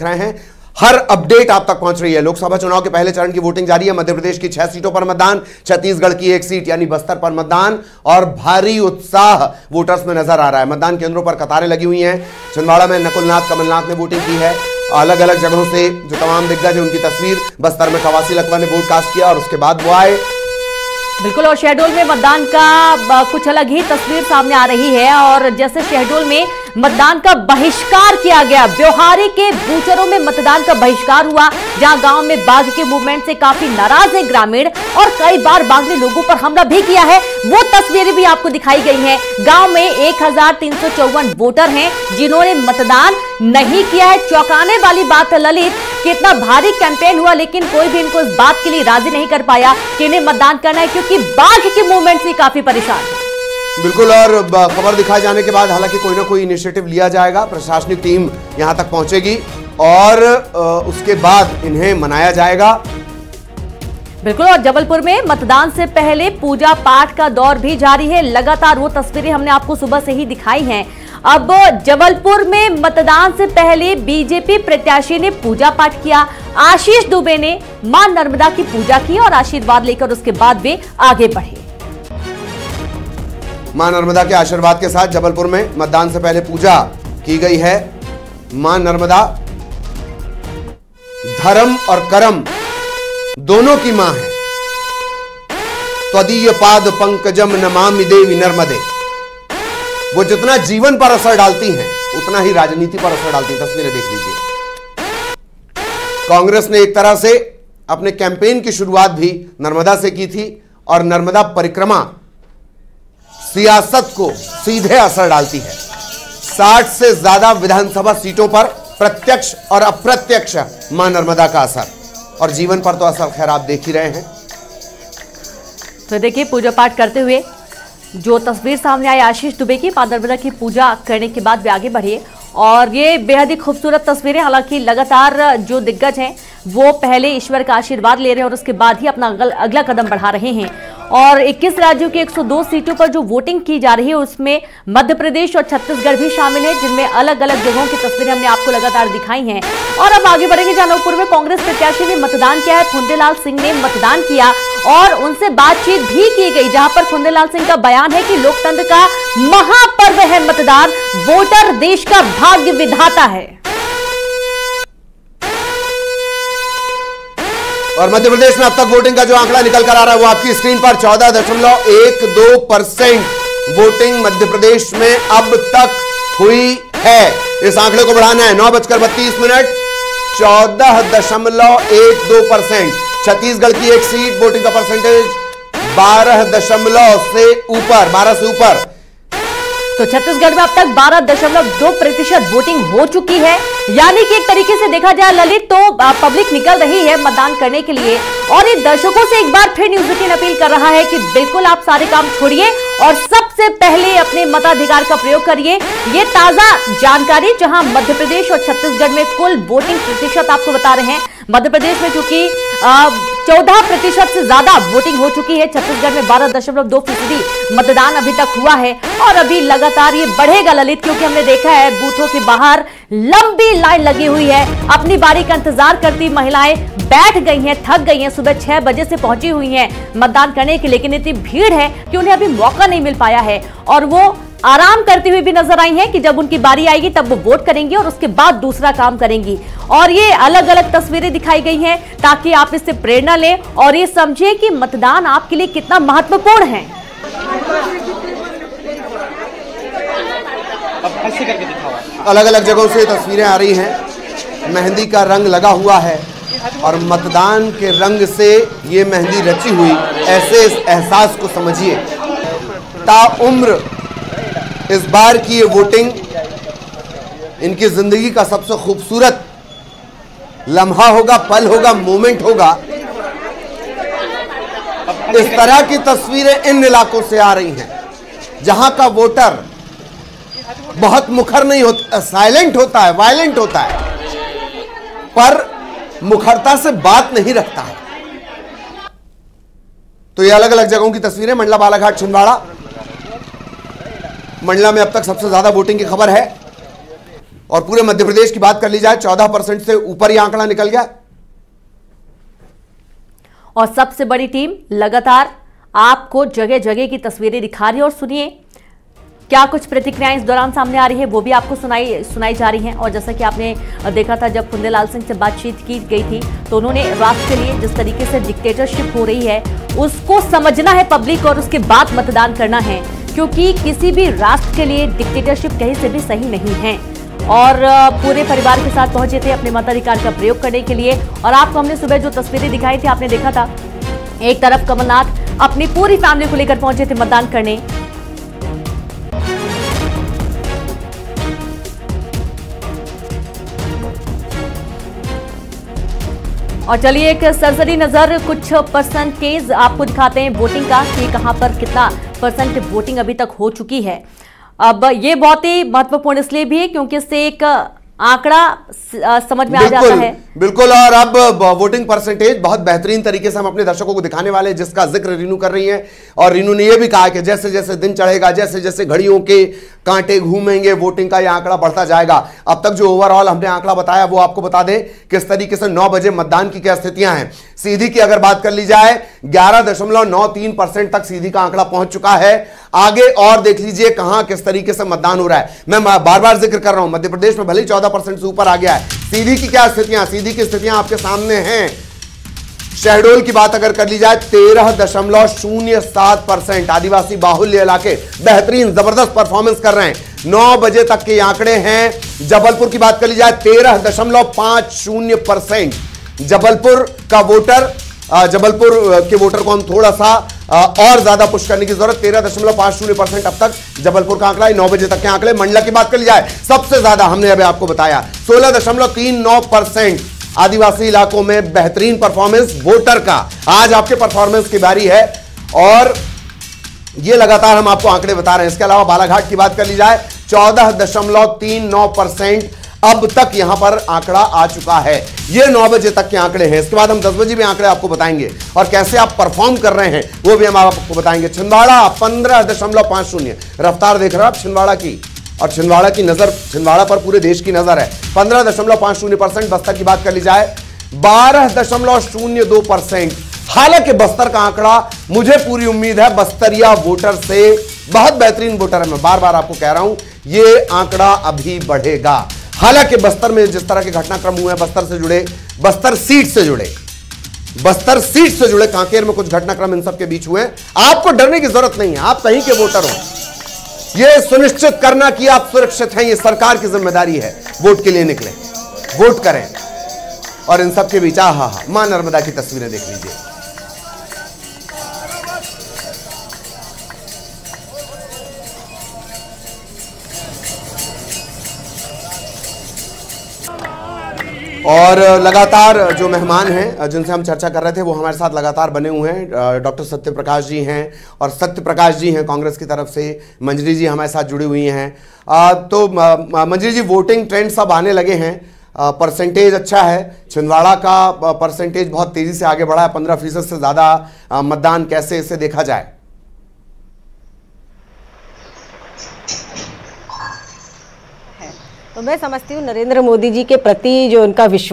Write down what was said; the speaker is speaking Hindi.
रहे हैं, हर अपडेट आप तक पहुंच रही है। लोकसभा चुनाव के पहले चरण की वोटिंग जारी है। मध्य प्रदेश की 6 सीटों पर मतदान, छत्तीसगढ़ की 1 सीट यानी बस्तर पर मतदान और भारी उत्साह वोटर्स में नजर आ रहा है। मतदान केंद्रों पर कतारें लगी हुई हैं। छिंदवाड़ा में नकुलनाथ कमलनाथ ने वोटिंग की है। अलग अलग जगहों से जो तमाम दिग्गज है उनकी तस्वीर। बस्तर में कवासी लकवा ने वोट कास्ट किया और उसके बाद वो आए। बिल्कुल, और शहडोल में मतदान का कुछ अलग ही तस्वीर सामने आ रही है। और जैसे शहडोल में मतदान का बहिष्कार किया गया, ब्योहारी के बूचरों में मतदान का बहिष्कार हुआ, जहां गांव में बाघ के मूवमेंट से काफी नाराज है ग्रामीण और कई बार बाघ ने लोगों पर हमला भी किया है। वो तस्वीरें भी आपको दिखाई गई हैं। गांव में 1354 वोटर हैं जिन्होंने मतदान नहीं किया है। चौंकाने वाली बात है ललित कि इतना भारी कैंपेन हुआ लेकिन कोई भी इनको इस बात के लिए राजी नहीं कर पाया कि इन्हें मतदान करना है, क्योंकि बाघ के मूवमेंट से काफी परेशान है। बिल्कुल, और खबर दिखाए जाने के बाद हालांकि कोई ना कोई इनिशिएटिव लिया जाएगा। प्रशासनिक टीम यहां तक पहुंचेगी और उसके बाद इन्हें मनाया जाएगा। बिल्कुल, और जबलपुर में मतदान से पहले पूजा पाठ का दौर भी जारी है। लगातार वो तस्वीरें हमने आपको सुबह से ही दिखाई हैं। अब जबलपुर में मतदान से पहले बीजेपी प्रत्याशी ने पूजा पाठ किया। आशीष दुबे ने मां नर्मदा की पूजा की और आशीर्वाद लेकर उसके बाद वे आगे बढ़े। मां नर्मदा के आशीर्वाद के साथ जबलपुर में मतदान से पहले पूजा की गई है। मां नर्मदा धर्म और कर्म दोनों की मां है। त्वदीय पाद पंकजम नमामि देवी नर्मदे। वो जितना जीवन पर असर डालती हैं उतना ही राजनीति पर असर डालती हैं। तस्वीरें देख लीजिए। कांग्रेस ने एक तरह से अपने कैंपेन की शुरुआत भी नर्मदा से की थी और नर्मदा परिक्रमा सियासत को सीधे असर डालती है। 60 से ज्यादा विधानसभा सीटों पर प्रत्यक्ष और अप्रत्यक्ष मां नर्मदा का असर, और जीवन पर तो असर खैर आप देख ही रहे हैं। तो देखिए, पूजा पाठ करते हुए जो तस्वीर सामने आई आशीष दुबे की, मां नर्मदा की पूजा करने के बाद वे आगे बढ़े और ये बेहद ही खूबसूरत तस्वीरें। हालांकि लगातार जो दिग्गज हैं वो पहले ईश्वर का आशीर्वाद ले रहे हैं और उसके बाद ही अपना अगला कदम बढ़ा रहे हैं। और 21 राज्यों की 102 सीटों पर जो वोटिंग की जा रही है उसमें मध्य प्रदेश और छत्तीसगढ़ भी शामिल है, जिनमें अलग अलग जगहों की तस्वीरें हमने आपको लगातार दिखाई हैं। और अब आगे बढ़ेंगे। जौनपुर में कांग्रेस प्रत्याशी ने मतदान किया है। फुंदेलाल सिंह ने मतदान किया और उनसे बातचीत भी की गई, जहां पर फुंदेलाल सिंह का बयान है कि लोकतंत्र का महापर्व है मतदान, वोटर देश का भाग्य विधाता है। और मध्य प्रदेश में अब तक वोटिंग का जो आंकड़ा निकल कर आ रहा है वो आपकी स्क्रीन पर 14.12% वोटिंग मध्य प्रदेश में अब तक हुई है। इस आंकड़े को बढ़ाना है। 9:32 14.12%। छत्तीसगढ़ की 1 सीट वोटिंग का परसेंटेज 12 से ऊपर। तो छत्तीसगढ़ में अब तक 12.2% वोटिंग हो चुकी है। यानी कि एक तरीके से देखा जाए ललित तो पब्लिक निकल रही है मतदान करने के लिए। और ये दर्शकों से एक बार फिर न्यूज़ 18 अपील कर रहा है कि बिल्कुल आप सारे काम छोड़िए और सबसे पहले अपने मताधिकार का प्रयोग करिए। ये ताजा जानकारी, जहां मध्य प्रदेश और छत्तीसगढ़ में कुल वोटिंग प्रतिशत आपको बता रहे हैं। मध्य प्रदेश में चूंकि 14% से ज्यादा वोटिंग हो चुकी है, छत्तीसगढ़ में 12.2% मतदान अभी तक हुआ है और अभी लगातार ये बढ़ेगा ललित, क्योंकि हमने देखा है बूथों के बाहर लंबी लाइन लगी हुई है। अपनी बारी का इंतजार करती महिलाएं बैठ गई हैं, थक गई हैं, सुबह 6 बजे से पहुंची हुई हैं मतदान करने के लिए, लेकिन इतनी भीड़ है कि उन्हें अभी मौका नहीं मिल पाया है और वो आराम करती हुई भी नजर आई हैं कि जब उनकी बारी आएगी तब वो वोट करेंगी और उसके बाद दूसरा काम करेंगी। और ये अलग अलग तस्वीरें दिखाई गई हैं ताकि आप इससे प्रेरणा लें और ये समझें कि मतदान आपके लिए कितना महत्वपूर्ण है। अलग अलग जगहों से तस्वीरें आ रही हैं। मेहंदी का रंग लगा हुआ है और मतदान के रंग से ये मेहंदी रची हुई, ऐसे इस एहसास को समझिए। ताउम्र इस बार की ये वोटिंग इनकी जिंदगी का सबसे खूबसूरत लम्हा होगा, पल होगा, मोमेंट होगा। इस तरह की तस्वीरें इन इलाकों से आ रही हैं जहां का वोटर बहुत मुखर नहीं होता, साइलेंट होता है, वायलेंट होता है, पर मुखरता से बात नहीं रखता है। तो ये अलग अलग जगहों की तस्वीरें। मंडला, बालाघाट, छिंदवाड़ा। मंडला में अब तक सबसे ज्यादा वोटिंग की खबर है। और पूरे मध्य प्रदेश की बात कर ली जाए 14% से ऊपर ही आंकड़ा निकल गया। और सबसे बड़ी टीम लगातार आपको जगह जगह की तस्वीरें दिखा रही है और सुनिए क्या कुछ प्रतिक्रियाएं इस दौरान सामने आ रही है, वो भी आपको सुनाई जा रही हैं। और जैसा कि आपने देखा था जब कुंदेलाल सिंह से बातचीत की गई थी तो उन्होंने राष्ट्र के लिए जिस तरीके से डिक्टेटरशिप हो रही है उसको समझना है पब्लिक और उसके बाद मतदान करना है, क्योंकि किसी भी राष्ट्र के लिए डिक्टेटरशिप कहीं से भी सही नहीं है। और पूरे परिवार के साथ पहुंचे थे अपने मताधिकार का प्रयोग करने के लिए। और आपको हमने सुबह जो तस्वीरें दिखाई थी आपने देखा था, एक तरफ कमलनाथ अपनी पूरी फैमिली को लेकर पहुंचे थे मतदान करने। और चलिए एक सरसरी नजर कुछ परसेंटेज आपको दिखाते हैं वोटिंग का कि कहां पर कितना परसेंट वोटिंग अभी तक हो चुकी है। अब ये बहुत ही महत्वपूर्ण इसलिए भी है क्योंकि इससे एक आंकड़ा समझ में आ जाता है। बिल्कुल। और अब वोटिंग परसेंटेज बहुत बेहतरीन तरीके से हम अपने दर्शकों को दिखाने वाले हैं, जिसका जिक्र रीनू कर रही हैं। और रीनू ने यह भी कहा कि जैसे जैसे दिन चढ़ेगा, जैसे जैसे घड़ियों के कांटे घूमेंगे, वोटिंग का यह आंकड़ा बढ़ता जाएगा। अब तक जो ओवरऑल हमने आंकड़ा बताया वो आपको बता दें किस तरीके से 9 बजे मतदान की क्या स्थितियां हैं। सीधी की अगर बात कर ली जाए 11.93% तक सीधी का आंकड़ा पहुंच चुका है। आगे और देख लीजिए कहां किस तरीके से मतदान हो रहा है। मैं बार बार जिक्र कर रहा हूं मध्य प्रदेश में भले ही 14% से ऊपर आ गया है। सीधी की क्या स्थितियां, सीधी की स्थितियां आपके सामने हैं। शहडोल की बात अगर कर ली जाए 13.07%, आदिवासी बाहुल्य इलाके बेहतरीन जबरदस्त परफॉर्मेंस कर रहे हैं। 9 बजे तक के आंकड़े हैं। जबलपुर की बात कर ली जाए 13.50%। जबलपुर का वोटर, जबलपुर के वोटर को हम थोड़ा सा और ज्यादा पुश करने की जरूरत। 13.50% अब तक जबलपुर का आंकड़ा है। 9 बजे तक के आंकड़े। मंडला की बात कर ली जाए सबसे ज्यादा हमने अभी आपको बताया 16.39%। आदिवासी इलाकों में बेहतरीन परफॉर्मेंस वोटर का। आज आपके परफॉर्मेंस की बारी है और ये लगातार हम आपको आंकड़े बता रहे हैं। इसके अलावा बालाघाट की बात कर ली जाए 14.39% अब तक यहां पर आंकड़ा आ चुका है। ये 9 बजे तक के आंकड़े हैं। इसके बाद हम 10 बजे भी आंकड़े आपको बताएंगे और कैसे आप परफॉर्म कर रहे हैं वो भी हम आपको बताएंगे। छिंदवाड़ा 15.50, रफ्तार देख रहे हो आप छिंदवाड़ा की, और छिंदवाड़ा की नजर, छिंदवाड़ा पर पूरे देश की नजर है। 15.50%। बस्तर की बात कर ली जाए 12.02%। हालांकि बस्तर का आंकड़ा मुझे पूरी उम्मीद है बस्तरिया वोटर से बहुत बेहतरीन वोटर है। मैं बार बार आपको कह रहा हूं ये आंकड़ा अभी बढ़ेगा। हालांकि बस्तर में जिस तरह के घटनाक्रम हुए हैं, बस्तर से जुड़े, बस्तर सीट से जुड़े कांकेर में कुछ घटनाक्रम इन सब के बीच हुए हैं। आपको डरने की जरूरत नहीं है, आप कहीं के वोटर हो। यह सुनिश्चित करना कि आप सुरक्षित हैं, यह सरकार की जिम्मेदारी है। वोट के लिए निकले, वोट करें। और इन सब के बीच मां नर्मदा की तस्वीरें देख लीजिए। और लगातार जो मेहमान हैं जिनसे हम चर्चा कर रहे थे वो हमारे साथ लगातार बने हुए हैं। डॉक्टर सत्य प्रकाश जी हैं और सत्य प्रकाश जी हैं कांग्रेस की तरफ से। मंजरी जी हमारे साथ जुड़ी हुई हैं। तो मंजरी जी, वोटिंग ट्रेंड सब आने लगे हैं, परसेंटेज अच्छा है। छिंदवाड़ा का परसेंटेज बहुत तेजी से आगे बढ़ा है, 15% से ज़्यादा मतदान। कैसे इसे देखा जाए? तो मैं समझती हूँ नरेंद्र मोदी जी के प्रति जो उनका विश्वास